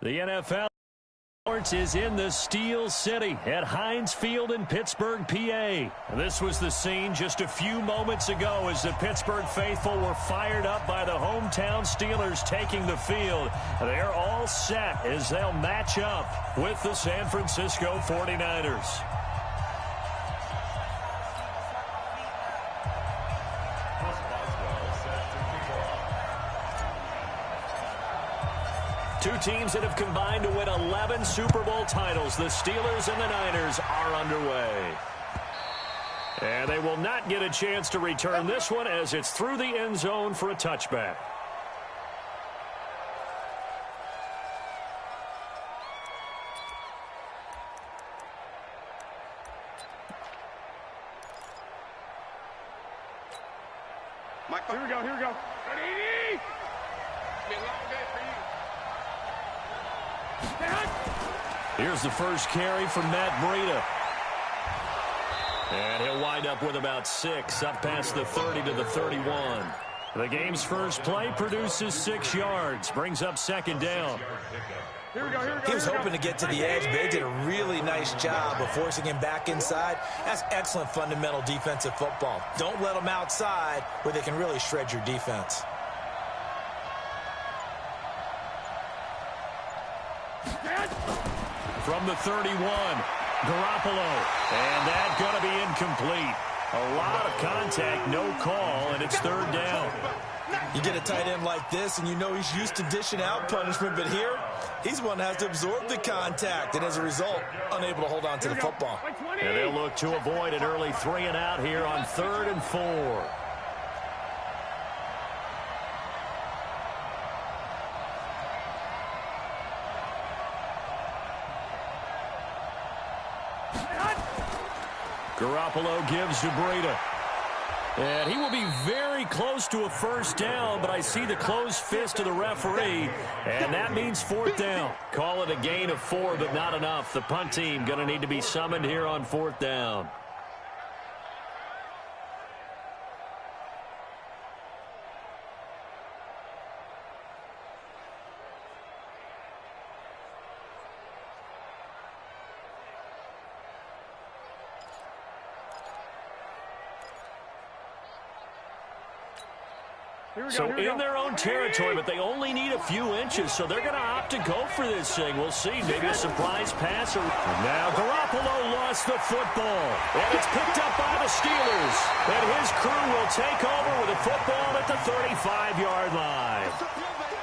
The NFL is in the Steel City at Heinz Field in Pittsburgh, PA. This was the scene just a few moments ago as the Pittsburgh faithful were fired up by the hometown Steelers taking the field. They're all set as they'll match up with the San Francisco 49ers. Two teams that have combined to win 11 Super Bowl titles. The Steelers and the Niners are underway. And they will not get a chance to return this one as it's through the end zone for a touchback. Here we go, here we go. Ready? Be a long day for you. Here's the first carry from Matt Breida. And he'll wind up with about 6 up past the 30 to the 31. The game's first play produces 6 yards, brings up second down. Here we go, here we go. He was hoping to get to the edge, but they did a really nice job of forcing him back inside. That's excellent fundamental defensive football. Don't let them outside where they can really shred your defense. From the 31, Garoppolo. And that's going to be incomplete. A lot of contact, no call, and it's third down. You get a tight end like this, and you know he's used to dishing out punishment, but here, he's one that has to absorb the contact, and as a result, unable to hold on to the football. And they'll look to avoid an early 3 and out here on 3rd and 4. Garoppolo gives to Breida. And he will be very close to a first down, but I see the closed fist of the referee, and that means 4th down. Call it a gain of 4, but not enough. The punt team going to need to be summoned here on 4th down. So in their own territory, but they only need a few inches, so they're going to opt to go for this thing. We'll see. Maybe a surprise pass. Now Garoppolo lost the football, and it's picked up by the Steelers. And his crew will take over with a football at the 35-yard line.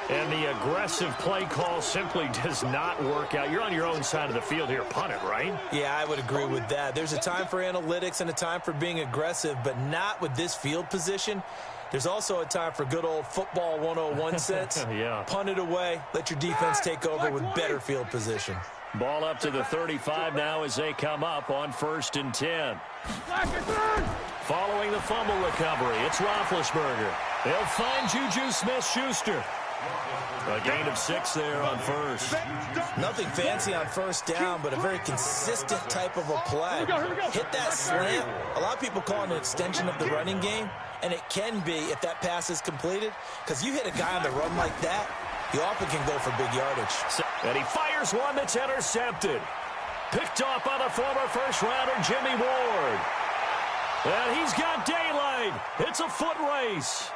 And the aggressive play call simply does not work out. You're on your own side of the field here. Punt it, right? Yeah, I would agree with that. There's a time for analytics and a time for being aggressive, but not with this field position. There's also a time for good old football 101 sense. Yeah. Punt it away. Let your defense take over with better field position. Ball up to the 35 now as they come up on 1st and 10. Following the fumble recovery, it's Roethlisberger. They'll find Juju Smith-Schuster. A gain of 6 there on first. Nothing fancy on first down, but a very consistent type of a play. Hit that slant. A lot of people call it an extension of the running game, and it can be if that pass is completed, because you hit a guy on the run like that, he often can go for big yardage. And he fires one that's intercepted. Picked off by the former first-rounder Jimmy Ward. And he's got daylight. It's a foot race.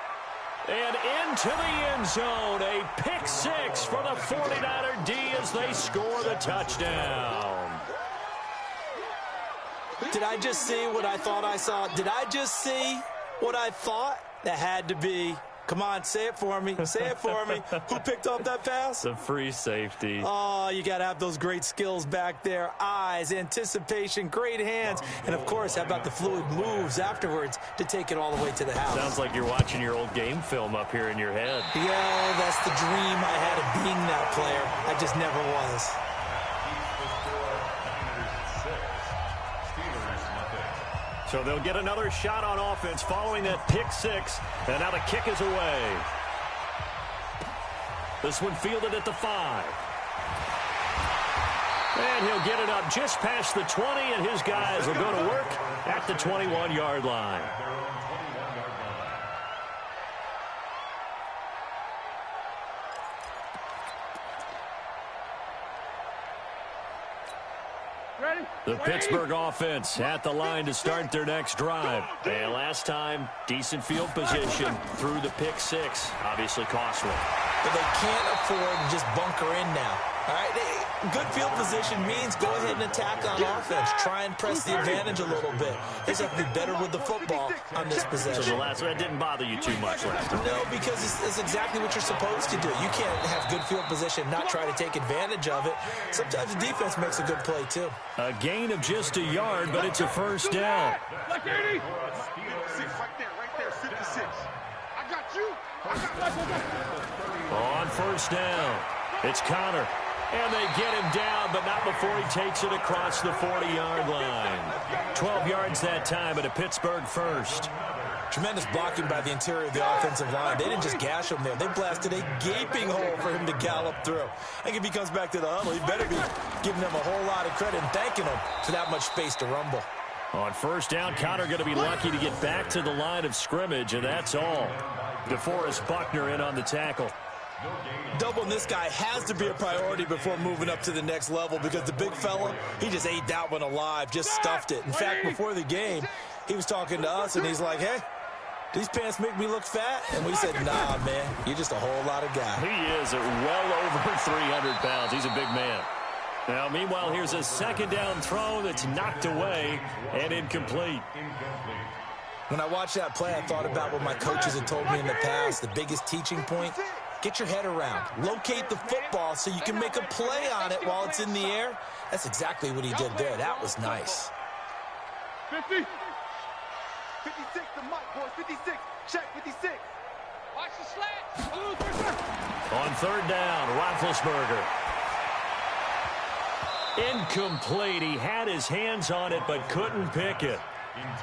And into the end zone, a pick 6 for the 49er D as they score the touchdown. Did I just see what I thought I saw? Did I just see what I thought? That had to be. Come on, say it for me. Say it for me. Who picked up that pass? The free safety. Oh, you got to have those great skills back there. Eyes, anticipation, great hands. And, of course, how about the fluid moves afterwards to take it all the way to the house? Sounds like you're watching your old game film up here in your head. Yeah, that's the dream I had of being that player. I just never was. So they'll get another shot on offense following that pick 6. And now the kick is away. This one fielded at the 5. And he'll get it up just past the 20, and his guys will go to work at the 21-yard line. The Pittsburgh offense at the line to start their next drive. And last time, decent field position through the pick six. Obviously costly. But they can't afford to just bunker in now. All right, good field position means go ahead and attack on offense. Try and press the advantage a little bit. They just have to be better with the football on this possession. So that didn't bother you too much last time? No, because it's exactly what you're supposed to do. You can't have good field position, not try to take advantage of it. Sometimes the defense makes a good play, too. A gain of just a yard, but it's a first down. Like 80. 56 right there, 56. I got you. On first down, it's Connor. And they get him down, but not before he takes it across the 40-yard line. 12 yards that time, and a Pittsburgh first. Tremendous blocking by the interior of the offensive line. They didn't just gash him there. They blasted a gaping hole for him to gallop through. I think if he comes back to the huddle, he better be giving them a whole lot of credit and thanking them for that much space to rumble. On first down, Connor going to be lucky to get back to the line of scrimmage, and that's all. DeForest Buckner in on the tackle. Doubling this guy has to be a priority before moving up to the next level because the big fella, he just ate that one alive, just stuffed it. In fact, before the game, he was talking to us, and he's like, hey, these pants make me look fat? And we said, nah, man, you're just a whole lot of guy. He is at well over 300 pounds. He's a big man. Now, meanwhile, here's a second down throw that's knocked away and incomplete. When I watched that play, I thought about what my coaches had told me in the past. The biggest teaching point, get your head around. Locate the football so you can make a play on it while it's in the air. That's exactly what he did there. That was nice. 50. 56 to Mike, boys. 56. Check 56. Watch the slant. On third down, Roethlisberger. Incomplete. He had his hands on it but couldn't pick it.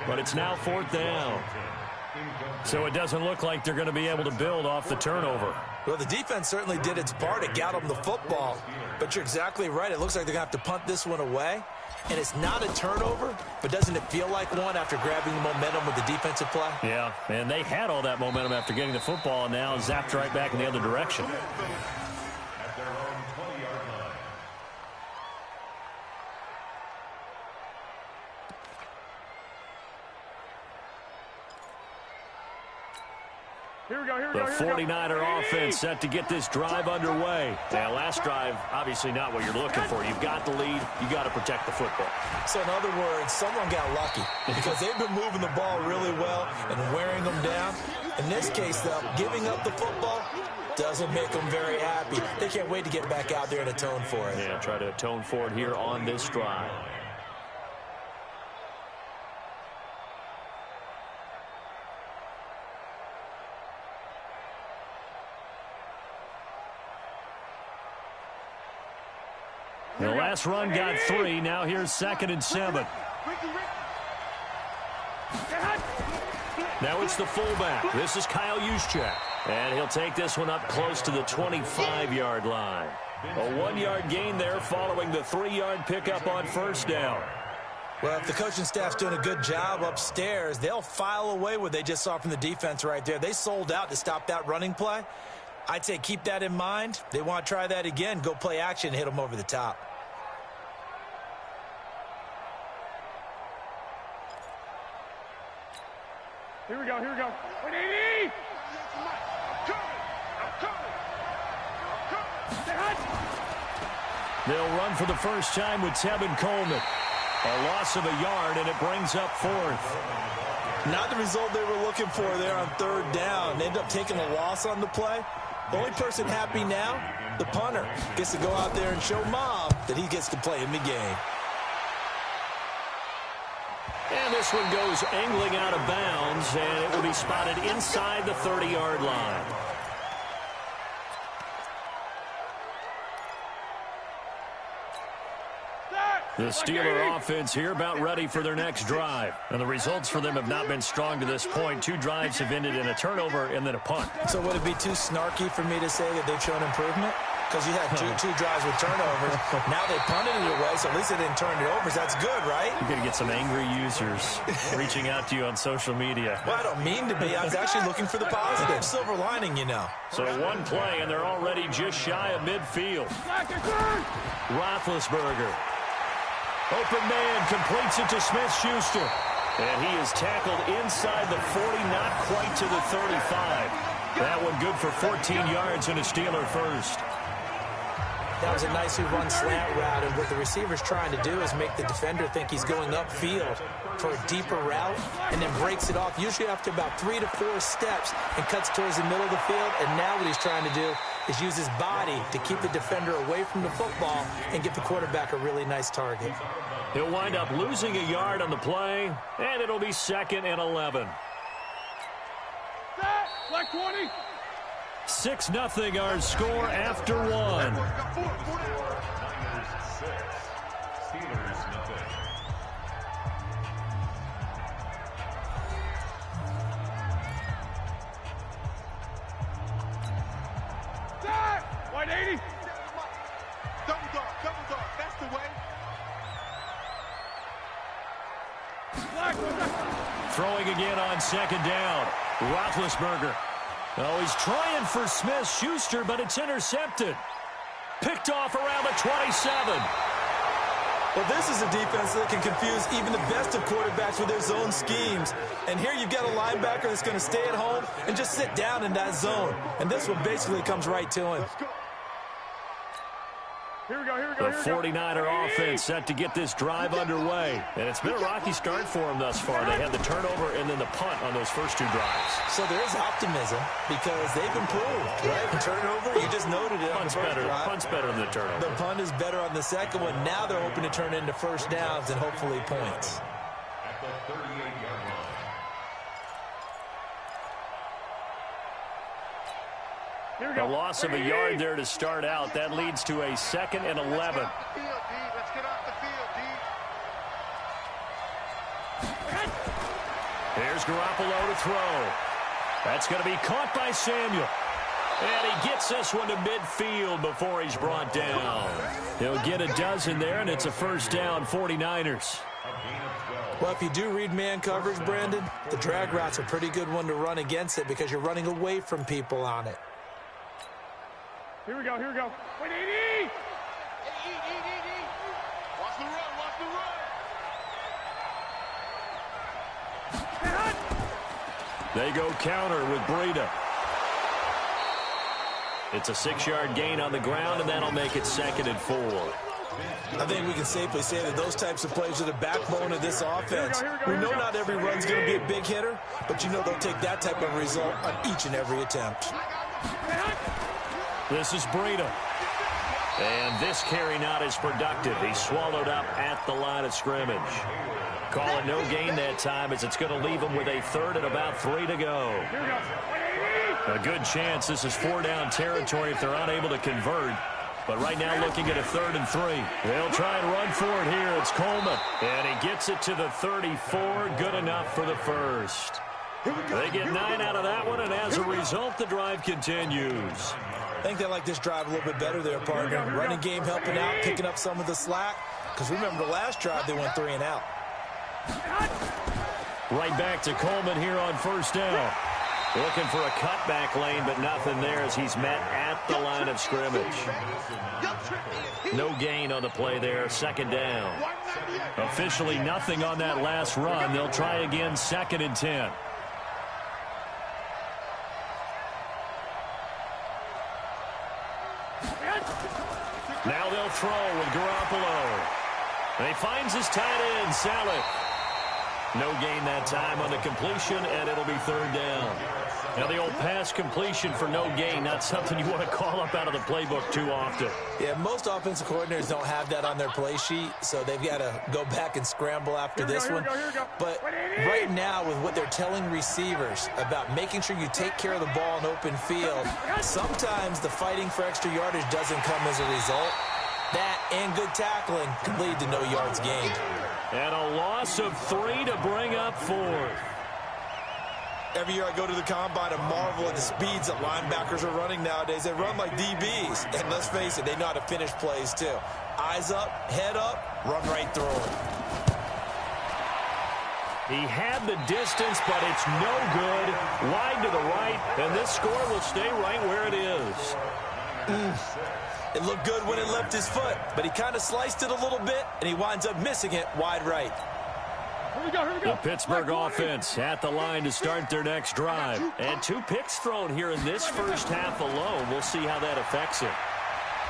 But it's now fourth down. So it doesn't look like they're going to be able to build off the turnover. Well, the defense certainly did its part to get them the football. But you're exactly right. It looks like they're going to have to punt this one away. And it's not a turnover, but doesn't it feel like one after grabbing the momentum with the defensive play? Yeah, and they had all that momentum after getting the football and now zapped right back in the other direction. The 49er offense set to get this drive underway. Now, last drive, obviously not what you're looking for. You've got the lead. You got to protect the football. So, in other words, someone got lucky because they've been moving the ball really well and wearing them down. In this case, though, giving up the football doesn't make them very happy. They can't wait to get back out there and atone for it. Yeah, try to atone for it here on this drive. The last run got 3. Now here's 2nd and 7. Now it's the fullback. This is Kyle Juszczyk. And he'll take this one up close to the 25-yard line. A 1-yard gain there following the 3-yard pickup on first down. Well, if the coaching staff's doing a good job upstairs, they'll file away what they just saw from the defense right there. They sold out to stop that running play. I'd say keep that in mind. They want to try that again. Go play action, hit them over the top. Here we go. 180. They'll run for the first time with Tevin Coleman. A loss of a yard, and it brings up 4th. Not the result they were looking for there on third down. They end up taking a loss on the play. The only person happy now, the punter, gets to go out there and show Mom that he gets to play in the game. And this one goes angling out of bounds, and it will be spotted inside the 30-yard line. The Steeler offense here about ready for their next drive. And the results for them have not been strong to this point. 2 drives have ended in a turnover and then a punt. So would it be too snarky for me to say that they've shown improvement? Because you had two drives with turnovers. Now they punted it away, so at least they didn't turn it over. So that's good, right? You're going to get some angry users reaching out to you on social media. Well, I don't mean to be. I was actually looking for the positive. Silver lining, you know. So 1 play, and they're already just shy of midfield. Roethlisberger. Open man completes it to Smith-Schuster. And he is tackled inside the 40, not quite to the 35. That one good for 14 yards and a Steeler first. That was a nicely run slant route, and what the receiver's trying to do is make the defender think he's going upfield for a deeper route and then breaks it off, usually after about 3 to 4 steps, and cuts towards the middle of the field. And now what he's trying to do is use his body to keep the defender away from the football and get the quarterback a really nice target. He'll wind up losing a yard on the play, and it'll be 2nd and 11. Like 20. 6-0 our score after one. White 80. Double dog, that's the way. Throwing again on 2nd down. Roethlisberger. Oh, he's trying for Smith-Schuster, but it's intercepted. Picked off around the 27. Well, this is a defense that can confuse even the best of quarterbacks with their zone schemes. And here you've got a linebacker that's going to stay at home and just sit down in that zone. And this one basically comes right to him. Here we go. The 49er offense set to get this drive underway. And it's been a rocky start for them thus far. They had the turnover and then the punt on those first 2 drives. So there is optimism because they've improved, right? The turnover, you just noted it. Punt's better than the turnover. The punt is better on the second one. Now they're hoping to turn into first downs and hopefully points. A loss of a yard there to start out. That leads to a 2nd and 11. Let's get off the field, D. Here's Garoppolo to throw. That's going to be caught by Samuel. And he gets this one to midfield before he's brought down. He'll get a dozen there, and it's a first down, 49ers. Well, if you do read man coverage, Brandon, the drag route's a pretty good one to run against it because you're running away from people on it. Here we go. Wait, 80! Watch the run. They go counter with Breida. It's a 6-yard gain on the ground, and that'll make it 2nd and 4. I think we can safely say that those types of plays are the backbone of this offense. We know not every run's going to be a big hitter, but you know they'll take that type of result on each and every attempt. This is Breida. And this carry not as productive. He's swallowed up at the line of scrimmage. Call it no gain that time as it's going to leave him with a 3rd and about 3 to go. A good chance this is 4-down territory if they're unable to convert. But right now looking at a 3rd and 3. They'll try and run for it here. It's Coleman. And he gets it to the 34. Good enough for the first. They get 9 out of that one, and as a result, the drive continues. I think they like this drive a little bit better there, partner. Running game helping out, picking up some of the slack. Because remember, the last drive, they went 3 and out. Right back to Coleman here on first down. Looking for a cutback lane, but nothing there as he's met at the line of scrimmage. No gain on the play there, 2nd down. Officially nothing on that last run. They'll try again, 2nd and 10. Now they'll throw with Garoppolo. And he finds his tight end, Saleh. No gain that time on the completion, and it'll be 3rd down. Now the old pass completion for no gain, not something you want to call up out of the playbook too often. Yeah, most offensive coordinators don't have that on their play sheet, so they've got to go back and scramble after this one. But right now, with what they're telling receivers about making sure you take care of the ball in open field, sometimes the fighting for extra yardage doesn't come as a result. That and good tackling can lead to no yards gained. And a loss of 3 to bring up 4th. Every year I go to the combine and marvel at the speeds that linebackers are running nowadays. They run like DBs. And let's face it, they know how to finish plays too. Eyes up, head up, run right through them. He had the distance, but it's no good. Wide to the right, and this score will stay right where it is. It looked good when it left his foot, but he kind of sliced it a little bit, and he winds up missing it wide right. Here we go. The Pittsburgh offense at the line to start their next drive. And 2 picks thrown here in this first half alone. We'll see how that affects it.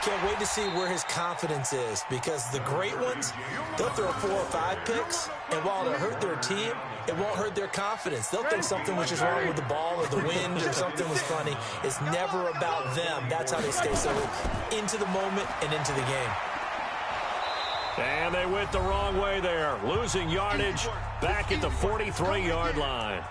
Can't wait to see where his confidence is, because the great ones, they'll throw 4 or 5 picks, and while it'll hurt their team, it won't hurt their confidence. They'll think something was just wrong with the ball or the wind or something was funny. It's never about them. That's how they stay so into the moment and into the game. And they went the wrong way there, losing yardage back at the 43-yard line.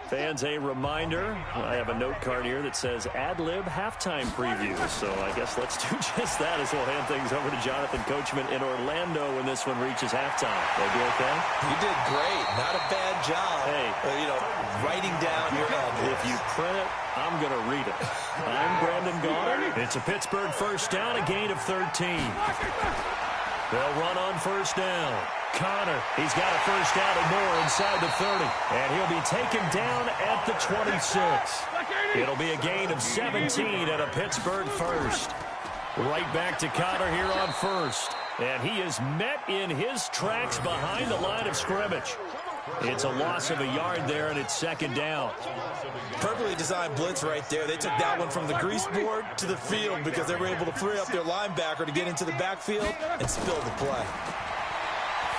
Fans, a reminder, I have a note card here that says ad-lib halftime preview. So I guess let's do just that as we'll hand things over to Jonathan Coachman in Orlando when this one reaches halftime. They do okay? You did great. Not a bad job. Hey, writing down your ad-libs. If you print it, I'm going to read it. I'm Brandon Gaudin. It's a Pittsburgh first down, a gain of 13. They'll run on first down. Connor, he's got a first down and more inside the 30. And he'll be taken down at the 26. It'll be a gain of 17 at a Pittsburgh first. Right back to Connor here on first. And he is met in his tracks behind the line of scrimmage. It's a loss of a yard there, and it's second down. Perfectly designed blitz right there. They took that one from the grease board to the field because they were able to free up their linebacker to get into the backfield and spill the play.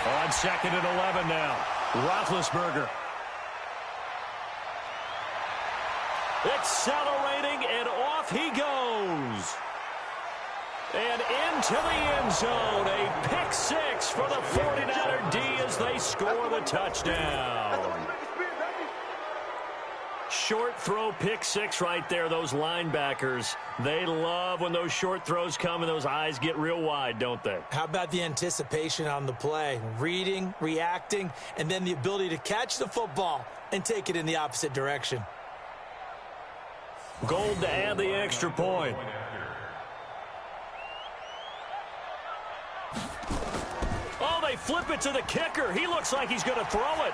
On second and 11 now. Roethlisberger. Accelerating, and off he goes. And into the end zone. A pick six for the 49er D as they score the touchdown. Short throw pick six right there. Those linebackers, they love when those short throws come and those eyes get real wide, don't they? How about the anticipation on the play? Reading, reacting, and then the ability to catch the football and take it in the opposite direction. Gold to add the extra point. Oh, they flip it to the kicker. He looks like he's going to throw it.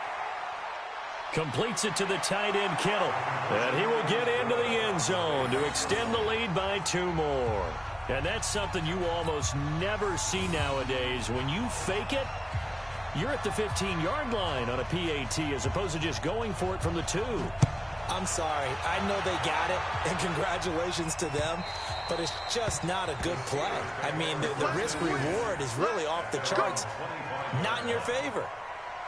Completes it to the tight end, Kittle. And he will get into the end zone to extend the lead by 2 more. And that's something you almost never see nowadays. When you fake it, you're at the 15-yard line on a PAT as opposed to just going for it from the 2. I'm sorry. I know they got it, and congratulations to them, but it's just not a good play. I mean, the risk-reward is really off the charts. Not in your favor.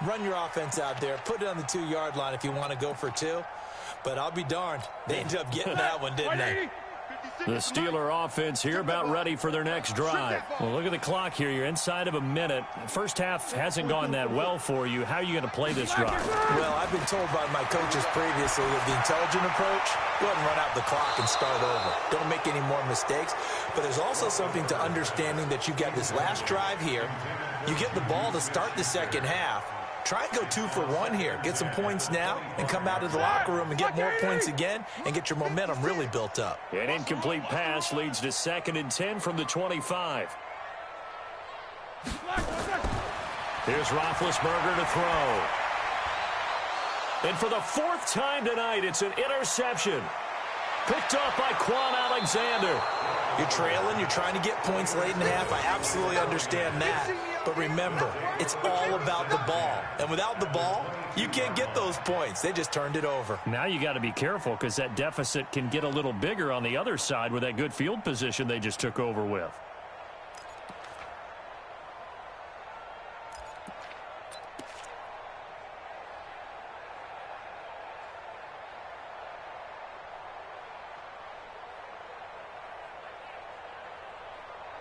Run your offense out there. Put it on the 2-yard line if you want to go for 2. But I'll be darned. They ended up getting that one, didn't they? The Steeler offense here about ready for their next drive. Well, look at the clock here. You're inside of a minute. First half hasn't gone that well for you. How are you going to play this drive? Well, I've been told by my coaches previously that the intelligent approach, go ahead and run out the clock and start over. Don't make any more mistakes. But there's also something to understanding that you get this last drive here. You get the ball to start the second half. Try and go 2 for 1 here. Get some points now and come out of the locker room and get more points again and get your momentum really built up. An incomplete pass leads to 2nd and 10 from the 25. Here's Roethlisberger to throw. And for the 4th time tonight, it's an interception. Picked up by Quan Alexander. You're trailing. You're trying to get points late in the half. I absolutely understand that. But remember, it's all about the ball. And without the ball, you can't get those points. They just turned it over. Now you got to be careful because that deficit can get a little bigger on the other side with that good field position they just took over with.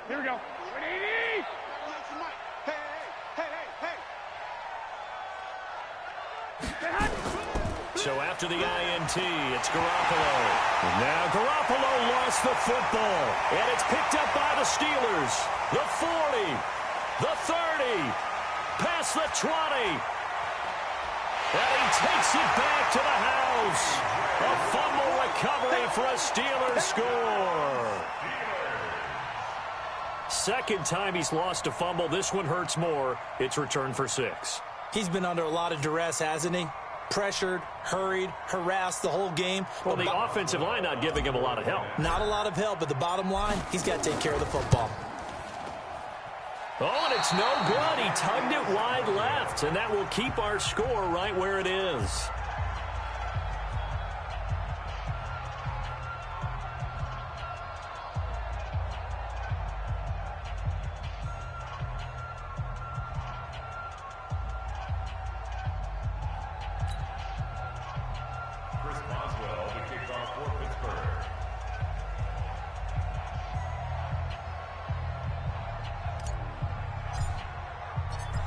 Here we go. So after the INT, it's Garoppolo. And now Garoppolo lost the football. And it's picked up by the Steelers. The 40. The 30. Past the 20. And he takes it back to the house. A fumble recovery for a Steelers score. Second time he's lost a fumble. This one hurts more. It's returned for 6. He's been under a lot of duress, hasn't he? pressured, hurried, harassed the whole game. Well, the offensive line not giving him a lot of help. Not a lot of help, but the bottom line, he's got to take care of the football. Oh, and it's no good. He tugged it wide left, and that will keep our score right where it is.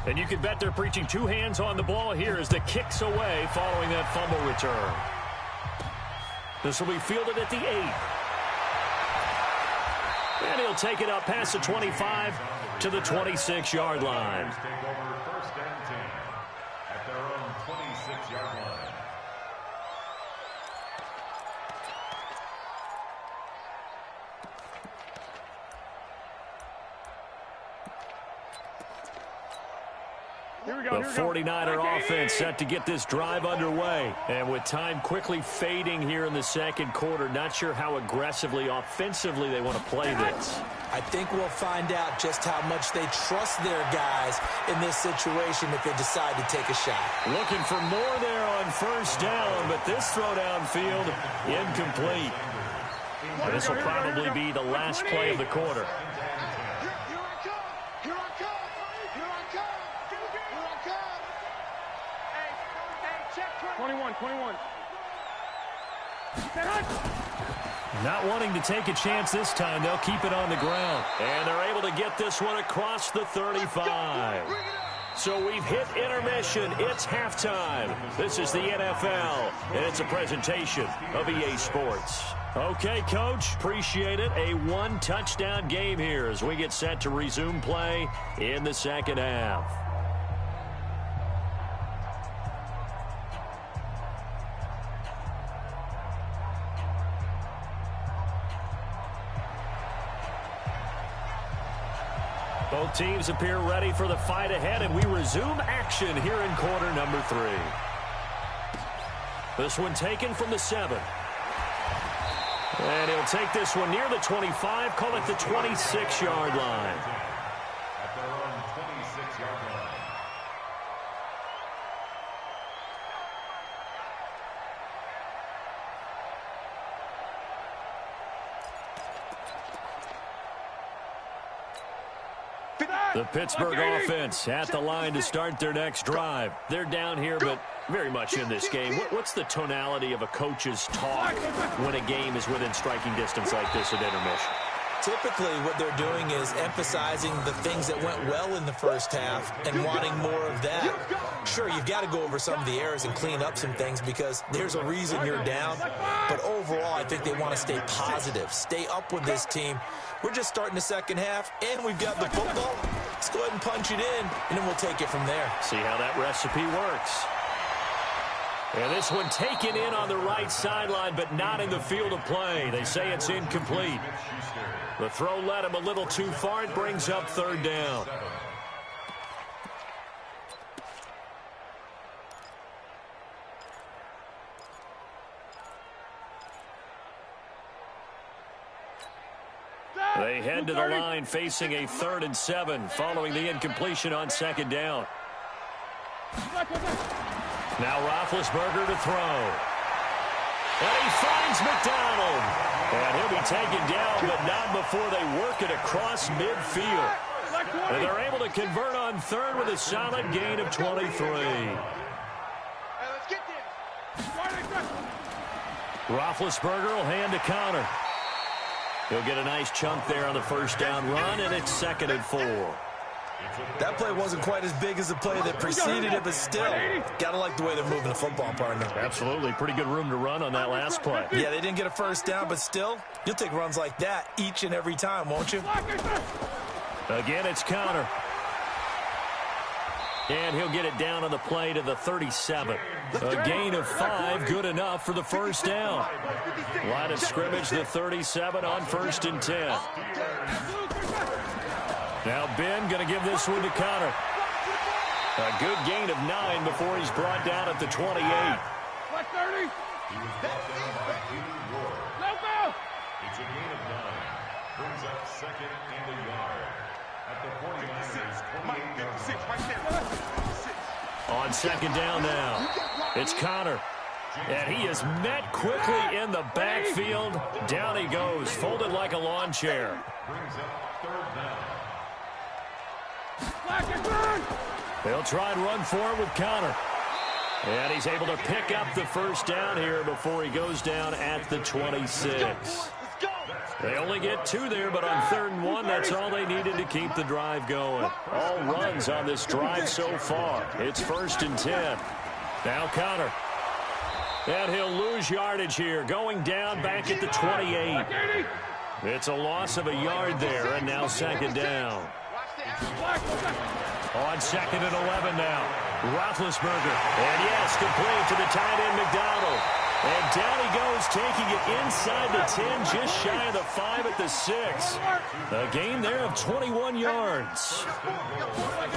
And you can bet they're preaching two hands on the ball here as the kick's away following that fumble return. This will be fielded at the 8. And he'll take it up past the 25 to the 26-yard line. Take over first and 10 at their own 26-yard line. The 49er offense set to get this drive underway. And with time quickly fading here in the second quarter, not sure how aggressively, offensively they want to play this. I think we'll find out just how much they trust their guys in this situation if they decide to take a shot. Looking for more there on first down, but this throw downfield incomplete. And this will probably be the last play of the quarter. 21. Not wanting to take a chance this time, they'll keep it on the ground. And they're able to get this one across the 35. So we've hit intermission. It's halftime. This is the NFL, and it's a presentation of EA Sports. Okay, Coach, appreciate it. A one-touchdown game here as we get set to resume play in the second half. Both teams appear ready for the fight ahead, and we resume action here in quarter number 3. This one taken from the 7. And he'll take this one near the 25, call it the 26-yard line. At their own 26-yard line. The Pittsburgh offense at the line to start their next drive. They're down here, but very much in this game. What's the tonality of a coach's talk when a game is within striking distance like this at intermission? Typically, what they're doing is emphasizing the things that went well in the first half and wanting more of that. Sure, you've got to go over some of the errors and clean up some things because there's a reason you're down. But overall, I think they want to stay positive, stay up with this team. We're just starting the second half, and we've got the football. Let's go ahead and punch it in, and then we'll take it from there. See how that recipe works. And this one taken in on the right sideline, but not in the field of play. They say it's incomplete. The throw led him a little too far. It brings up third down. They head to the line facing a 3rd and 7 following the incompletion on second down. Now Roethlisberger to throw. And he finds McDonald. And he'll be taken down, but not before they work it across midfield. And they're able to convert on 3rd with a solid gain of 23. Roethlisberger will hand to Connor. He'll get a nice chunk there on the first down run, and it's 2nd and 4. That play wasn't quite as big as the play that preceded it, but still, gotta like the way they're moving the football, partner. Absolutely. Pretty good room to run on that last play. Yeah, they didn't get a first down, but still, you'll take runs like that each and every time, won't you? Again, it's Connor. And he'll get it down on the play to the 37. A gain of 5, good enough for the first down. Line of scrimmage, the 37 on 1st and 10. Now Ben going to give this one to Connor. A good gain of 9 before he's brought down at the 28. Black 30. He was brought down by Peter Ward. Let go. It's a gain of 9. Brings up second and a yard. At the 49ers, 28-yard line. On second down now, it's Connor. And he is met quickly in the backfield. Down he goes, folded like a lawn chair. Brings up third down. Black and burn. They'll try and run forward with Connor. And he's able to pick up the first down here before he goes down at the 26. They only get 2 there, but on 3rd and 1, that's all they needed to keep the drive going. All runs on this drive so far. It's 1st and 10. Now Connor. And he'll lose yardage here, going down back at the 28. It's a loss of a yard there, and now 2nd down. On 2nd and 11 now. Roethlisberger. And yes, complete to the tight end McDonald. And down he goes, taking it inside the 10, just shy of the 5 at the 6. A gain there of 21 yards.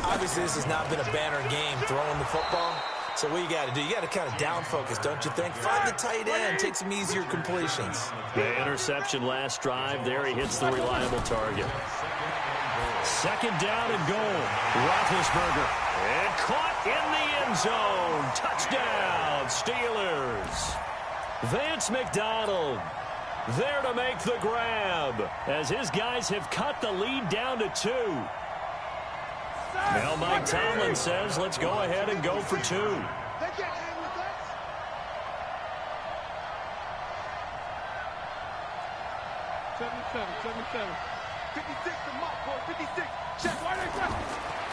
Obviously, this has not been a banner game throwing the football. So what you got to do, you got to kind of down focus, don't you think? Find the tight end, take some easier completions. The interception last drive, there he hits the reliable target. 2nd down and goal. Roethlisberger. And caught in the end zone. Touchdown, Steelers. Vance McDonald there to make the grab as his guys have cut the lead down to 2. Now Mike Tomlin says, let's go ahead and go for 2. 77. 56 to Mike, boy. 56. Check.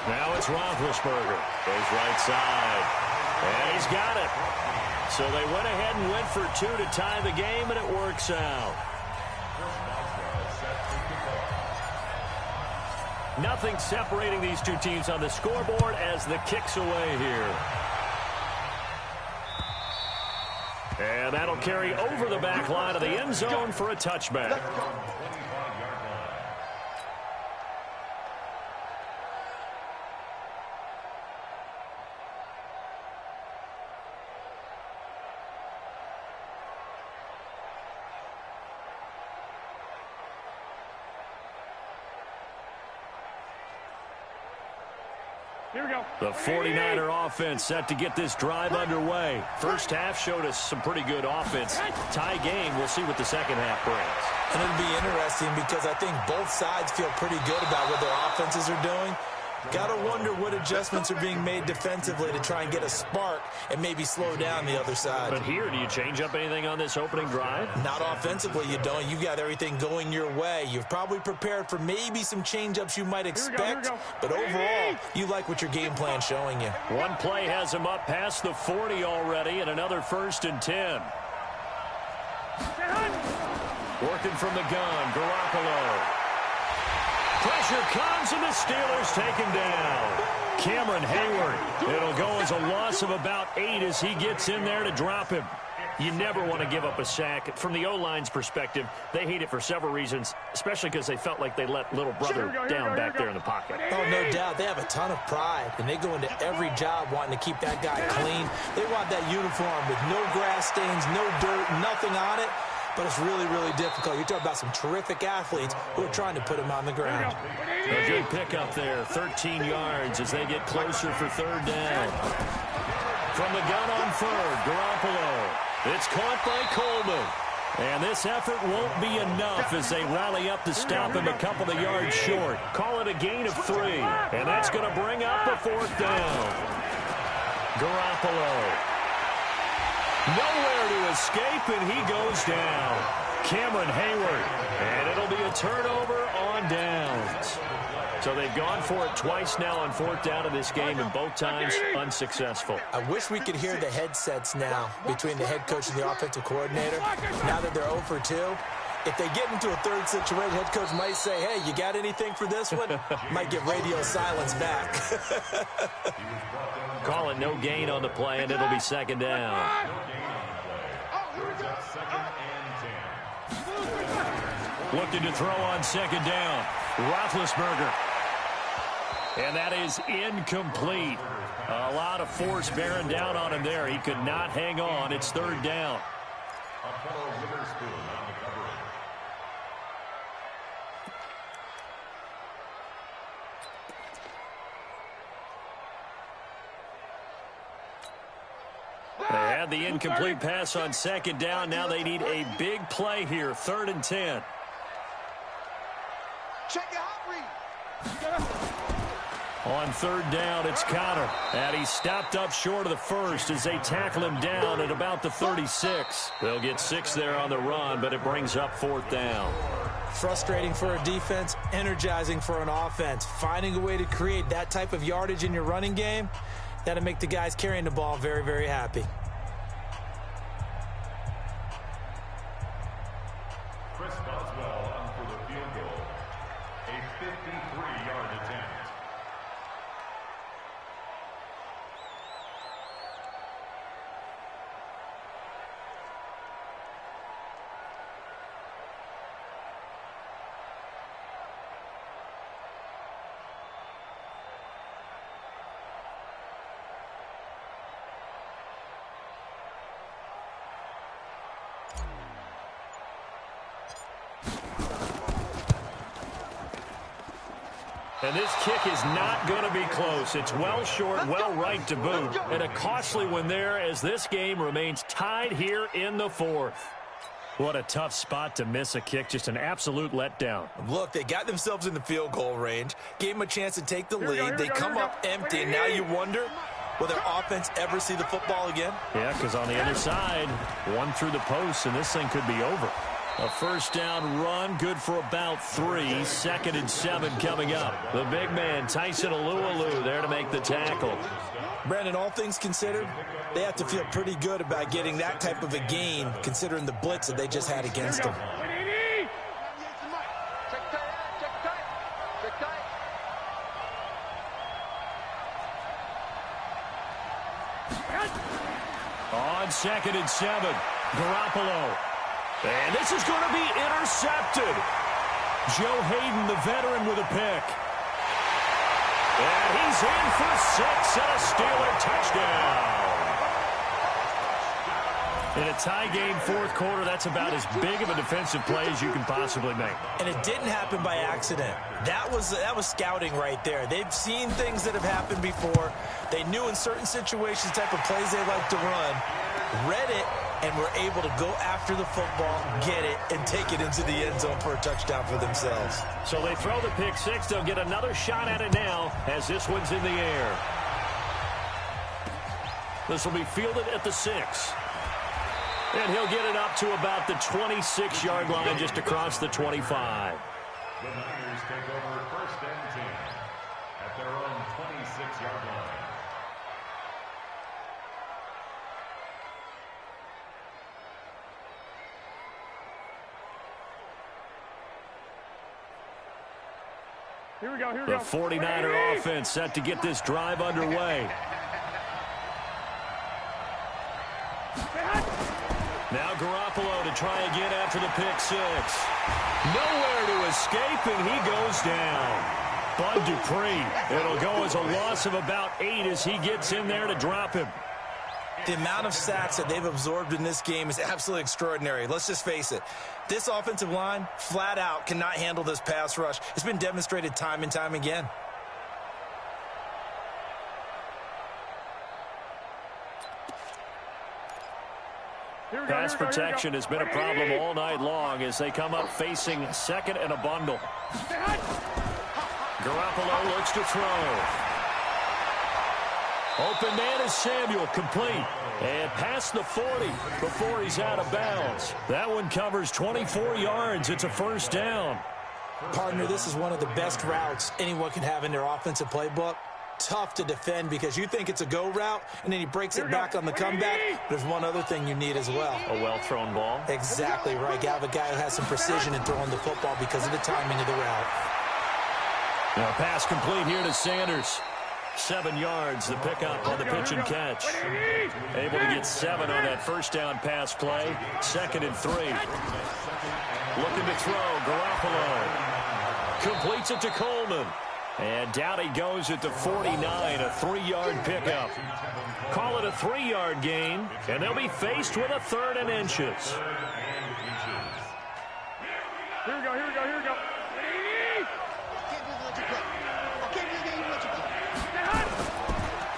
Now it's Roethlisberger. Goes right side. And he's got it. So they went ahead and went for 2 to tie the game, and it works out. Nothing separating these two teams on the scoreboard as the kick's away here. And that'll carry over the back line of the end zone for a touchback. Here we go. The 49er offense set to get this drive underway. First half showed us some pretty good offense. Tie game, we'll see what the second half brings. And it'll be interesting because I think both sides feel pretty good about what their offenses are doing. Got to wonder what adjustments are being made defensively to try and get a spark and maybe slow down the other side. But here, do you change up anything on this opening drive? Not offensively, you don't. You got everything going your way. You've probably prepared for maybe some change-ups you might expect. But overall, you like what your game plan's showing you. One play has him up past the 40 already, and another 1st and 10. Working from the gun, Garoppolo. Pressure comes, and the Steelers take him down. Cameron Hayward. It'll go as a loss of about 8 as he gets in there to drop him. You never want to give up a sack. From the O-line's perspective, they hate it for several reasons, especially because they felt like they let little brother down back there in the pocket. Oh, no doubt. They have a ton of pride, and they go into every job wanting to keep that guy clean. They want that uniform with no grass stains, no dirt, nothing on it. But it's really, really difficult. You're talking about some terrific athletes who are trying to put him on the ground. A good pickup there, 13 yards as they get closer for 3rd down. From the gun on 3rd, Garoppolo. It's caught by Coleman. And this effort won't be enough as they rally up to stop him a couple of yards short. Call it a gain of 3. And that's going to bring up a 4th down. Garoppolo. Nowhere to escape, and he goes down. Cameron Hayward. And it'll be a turnover on downs. So they've gone for it twice now on 4th down in this game, and both times unsuccessful. I wish we could hear the headsets now between the head coach and the offensive coordinator. Now that they're 0 for 2, if they get into a 3rd situation, head coach might say, hey, you got anything for this one? Might get radio silence back. Call it no gain on the play, and it'll be 2nd down. Looking to throw on 2nd down. Roethlisberger. And that is incomplete. A lot of force bearing down on him there. He could not hang on. It's third down. Apollo Witherspoon on the coverage. They had the incomplete pass on second down. Now they need a big play here. 3rd and 10. Check it out, Reed. On 3rd down, it's Conner. And he stopped up short of the first as they tackle him down at about the 36. They'll get 6 there on the run, but it brings up 4th down. Frustrating for a defense, energizing for an offense. Finding a way to create that type of yardage in your running game, that'll make the guys carrying the ball very, very happy. Chris Boswell on for the field goal. A 53-yard attempt. And this kick is not going to be close. It's well short, well right to boot. And a costly one there as this game remains tied here in the 4th. What a tough spot to miss a kick. Just an absolute letdown. Look, they got themselves in the field goal range, gave them a chance to take the lead. They come up empty, and now you wonder, will their offense ever see the football again? Yeah, because on the other side, one through the post, and this thing could be over. A 1st down run, good for about 3. 2nd and 7 coming up. The big man, Tyson Alualu, there to make the tackle. Brandon, all things considered, they have to feel pretty good about getting that type of a gain, considering the blitz that they just had against them. On 2nd and 7, Garoppolo. And this is going to be intercepted. Joe Hayden, the veteran, with a pick. And he's in for 6 and a Steeler touchdown. In a tie game 4th quarter, that's about as big of a defensive play as you can possibly make. And it didn't happen by accident. That was scouting right there. They've seen things that have happened before. They knew in certain situations the type of plays they like to run, read it, and were able to go after the football, get it, and take it into the end zone for a touchdown for themselves. So they throw the pick 6. They'll get another shot at it now as this one's in the air. This will be fielded at the 6. And he'll get it up to about the 26-yard line, just across the 25. The Niners take over 1st and 10 at their own 26-yard line. Here we go, here we The go. 49er offense set to get this drive underway. Now Garoppolo to try again after the pick 6. Nowhere to escape, and he goes down. Bud Dupree. It'll go as a loss of about 8 as he gets in there to drop him. The amount of sacks that they've absorbed in this game is absolutely extraordinary. Let's just face it. This offensive line, flat out, cannot handle this pass rush. It's been demonstrated time and time again. Pass protection has been a problem all night long as they come up facing 2nd and a bundle. Garoppolo looks to throw. Open man is Samuel, complete. And past the 40 before he's out of bounds. That one covers 24 yards. It's a 1st down. Partner, this is one of the best routes anyone can have in their offensive playbook. Tough to defend because you think it's a go route, and then he breaks it back on the comeback. There's one other thing you need as well. A well-thrown ball. Exactly right. You have a guy who has some precision in throwing the football because of the timing of the route. Now pass complete here to Sanders. 7 yards, the pickup on the pitch and catch. Able to get 7 on that 1st down pass play. 2nd and 3. Looking to throw, Garoppolo. Completes it to Coleman. And down he goes at the 49, a 3-yard pickup. Call it a 3-yard gain, and they'll be faced with a 3rd and inches. Here we go, here we go, here we go.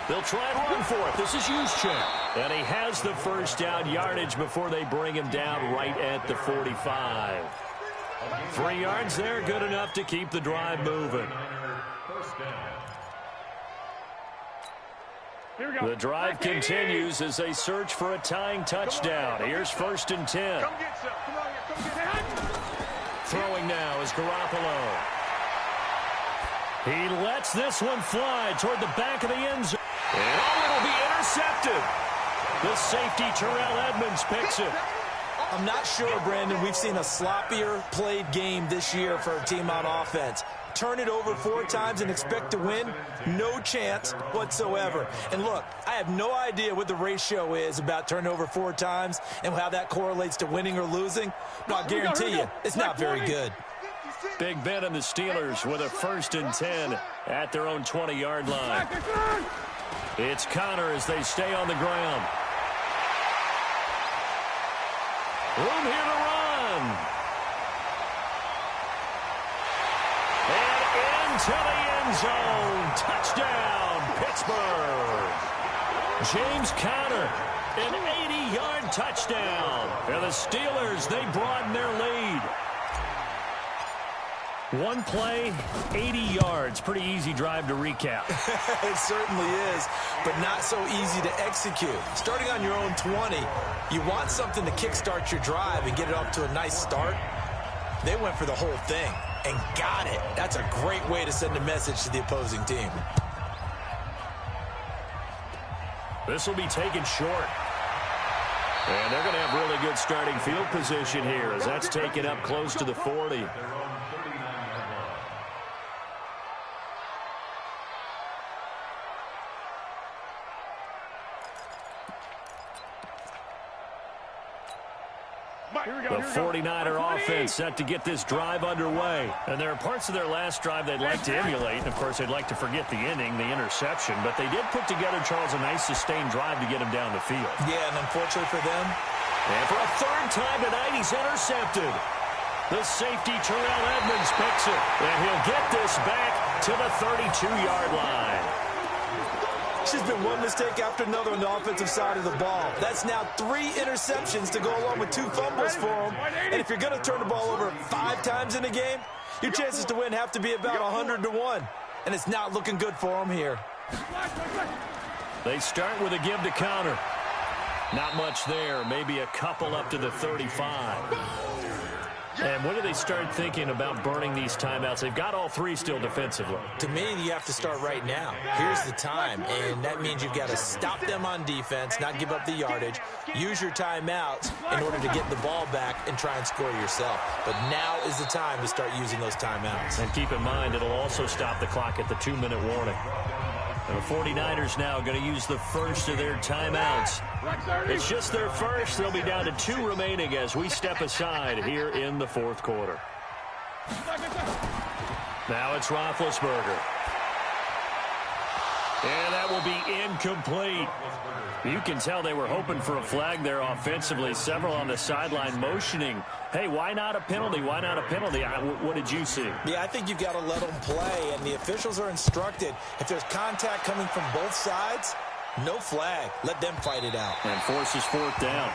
They'll try and run for it. This is Juszczyk. And he has the first down yardage before they bring him down right at the 45. 3 yards there, good enough to keep the drive moving. The drive continues as they search for a tying touchdown. Here's 1st and 10. Throwing now is Garoppolo. He lets this one fly toward the back of the end zone. And it'll be intercepted. The safety, Terrell Edmunds, picks it. I'm not sure, Brandon, we've seen a sloppier played game this year for a team on offense. Turn it over 4 times and expect to win? No chance whatsoever. And look, I have no idea what the ratio is about turning over 4 times and how that correlates to winning or losing. But I'll guarantee you, it's not very good. Big Ben and the Steelers with a 1st and 10 at their own 20-yard line. It's Connor as they stay on the ground. Room here to run. And into the end zone. Touchdown, Pittsburgh. James Conner, an 80-yard touchdown. And the Steelers, they broaden their lead. One play, 80 yards. Pretty easy drive to recap. It certainly is, but not so easy to execute. Starting on your own 20, you want something to kickstart your drive and get it off to a nice start. They went for the whole thing and got it. That's a great way to send a message to the opposing team. This will be taken short. And they're going to have really good starting field position here as that's taken up close to the 40. The 49er offense set to get this drive underway. And there are parts of their last drive they'd like to emulate. And, of course, they'd like to forget the inning, the interception. But they did put together, Charles, a nice sustained drive to get him down the field. Yeah, and unfortunately for them. And for a 3rd time tonight, he's intercepted. The safety, Terrell Edmunds, picks it. And he'll get this back to the 32-yard line. It's just been one mistake after another on the offensive side of the ball. That's now 3 interceptions to go along with 2 fumbles for him. And if you're going to turn the ball over 5 times in a game, your chances to win have to be about 100-1. And it's not looking good for him here. They start with a give to Connor. Not much there. Maybe a couple up to the 35. And when do they start thinking about burning these timeouts? They've got all 3 still defensively. To me, you have to start right now. Here's the time, and that means you've got to stop them on defense, not give up the yardage, use your timeouts in order to get the ball back and try and score yourself. But now is the time to start using those timeouts. And keep in mind, it'll also stop the clock at the 2-minute warning. And the 49ers now going to use the first of their timeouts. It's just their first. They'll be down to 2 remaining as we step aside here in the 4th quarter. Now it's Roethlisberger. And that will be incomplete. You can tell they were hoping for a flag there offensively. Several on the sideline motioning. Hey, why not a penalty? Why not a penalty? What did you see? Yeah, I think you've got to let them play, and the officials are instructed. If there's contact coming from both sides, no flag. Let them fight it out. And forces 4th down.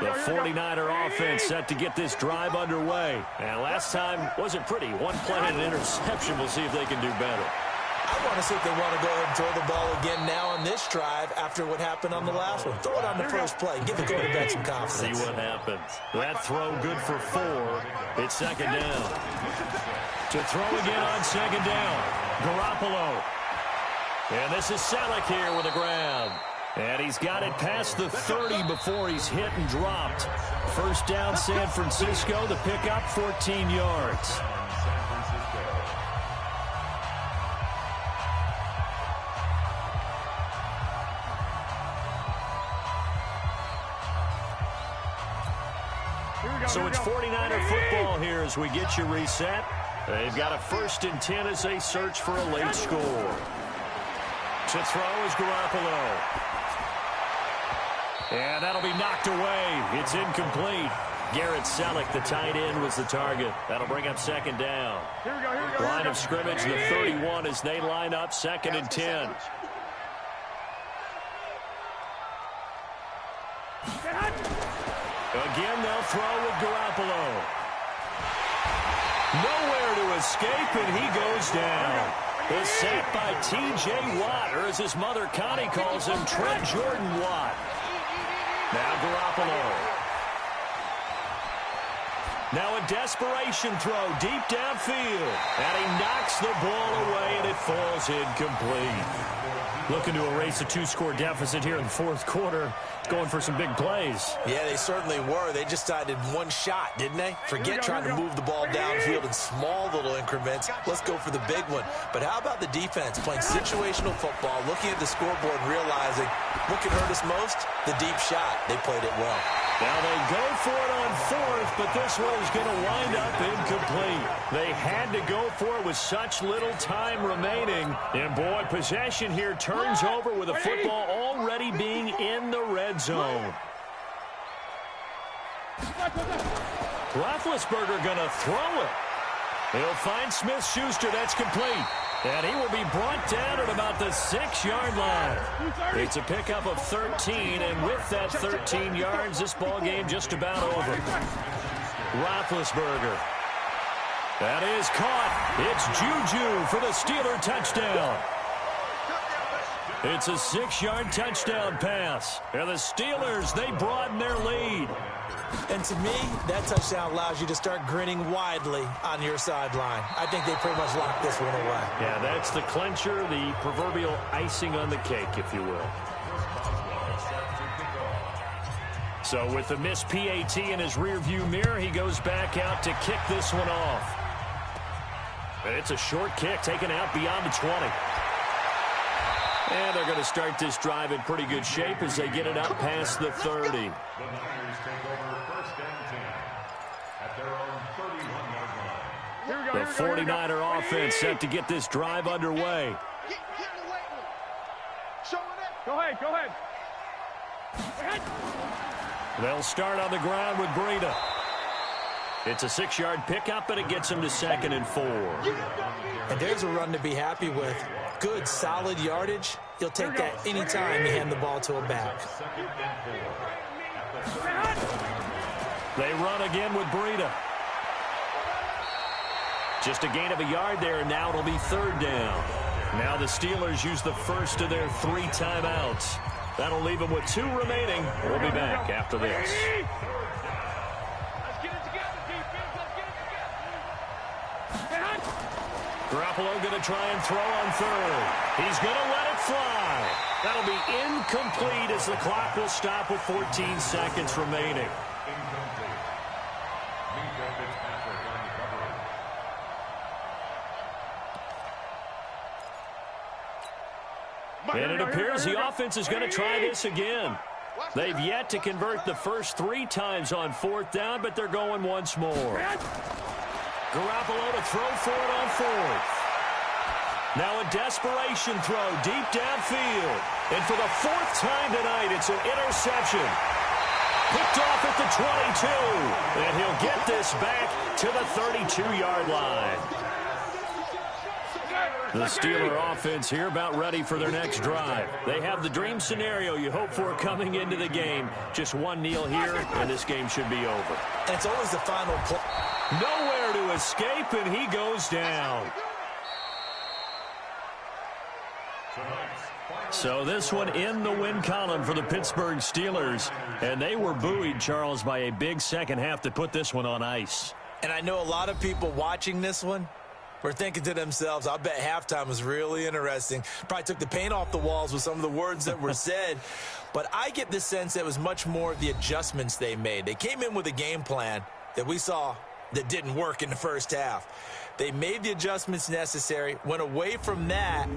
The 49er offense set to get this drive underway. And last time wasn't pretty. 1 play and an interception. We'll see if they can do better. I want to see if they want to go ahead and throw the ball again now on this drive after what happened on the last one. Throw it on the first play. Give the quarterback some confidence. See what happens. That throw good for 4. It's 2nd down. To throw again on 2nd down. Garoppolo. And this is Selleck here with the grab. And he's got it past the 30 before he's hit and dropped. First down, San Francisco. The pickup, 14 yards. Here we So it's 49er football here as we get you reset. They've got a 1st and 10 as they search for a late score. To throw is Garoppolo. And that'll be knocked away. It's incomplete. Garrett Selleck, the tight end, was the target. That'll bring up 2nd down. Line of scrimmage, the 31 as they line up 2nd and 10. Again, they'll throw with Garoppolo. Nowhere to escape, and he goes down. The sack by T.J. Watt, or as his mother Connie calls him, Trent Jordan Watt. Now Garoppolo. Now a desperation throw deep downfield. And he knocks the ball away, and it falls incomplete. Looking to erase a 2-score deficit here in the 4th quarter. Going for some big plays. Yeah, they certainly were. They just decided one shot, didn't they? Forget trying to move the ball downfield in small little increments. Let's go for the big one. But how about the defense playing situational football, looking at the scoreboard and realizing what can hurt us most? The deep shot. They played it well. Now they go for it on 4th, but this one is going to wind up incomplete. They had to go for it with such little time remaining. And boy, possession here turns over with the football already being in the red zone. Roethlisberger going to throw it. He'll find Smith-Schuster. That's complete. And he will be brought down at about the 6-yard line. It's a pickup of 13, and with that 13 yards, this ball game just about over. Roethlisberger. That is caught. It's Juju for the Steeler touchdown. It's a 6-yard touchdown pass. And the Steelers, they broaden their lead. And to me, that touchdown allows you to start grinning widely on your sideline. I think they pretty much locked this one away. Yeah, that's the clincher, the proverbial icing on the cake, if you will. So with the missed PAT in his rearview mirror, he goes back out to kick this one off. And it's a short kick taken out beyond the 20. And they're going to start this drive in pretty good shape as they get it up past the 30. The Niners take over 1st and 10 at their own 31-yard line. The 49er offense set to get this drive underway. Go ahead. They'll start on the ground with Breida. It's a 6-yard pickup, and it gets them to 2nd and 4. And there's a run to be happy with. Good, solid yardage. You'll take that any time you hand the ball to a back. They run again with Breida. Just a gain of a yard there, and now it'll be 3rd down. Now the Steelers use the first of their 3 timeouts. That'll leave them with 2 remaining. We'll be back after this. Garoppolo going to try and throw on 3rd. He's going to let it fly. That'll be incomplete as the clock will stop with 14 seconds remaining. And it appears the offense is going to try this again. They've yet to convert the first 3 times on 4th down, but they're going once more. Garoppolo to throw for it on 4th. Now a desperation throw deep downfield. And for the 4th time tonight, it's an interception. Picked off at the 22. And he'll get this back to the 32-yard line. The Steeler offense here about ready for their next drive. They have the dream scenario you hope for coming into the game. Just one kneel here, and this game should be over. And it's always the final play. Nowhere to escape, and he goes down. So this one in the win column for the Pittsburgh Steelers. And they were buoyed, Charles, by a big second half that put this one on ice. And I know a lot of people watching this one were thinking to themselves, I bet halftime was really interesting. Probably took the paint off the walls with some of the words that were said. But I get the sense that it was much more of the adjustments they made. They came in with a game plan that we saw that didn't work in the first half. They made the adjustments necessary, went away from that,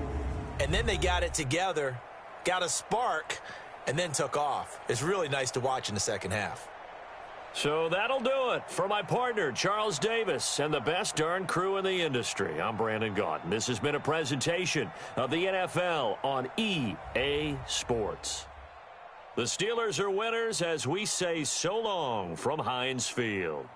and then they got it together, got a spark, and then took off. It's really nice to watch in the second half. So that'll do it for my partner, Charles Davis, and the best darn crew in the industry. I'm Brandon Gaudin. This has been a presentation of the NFL on EA Sports. The Steelers are winners as we say so long from Heinz Field.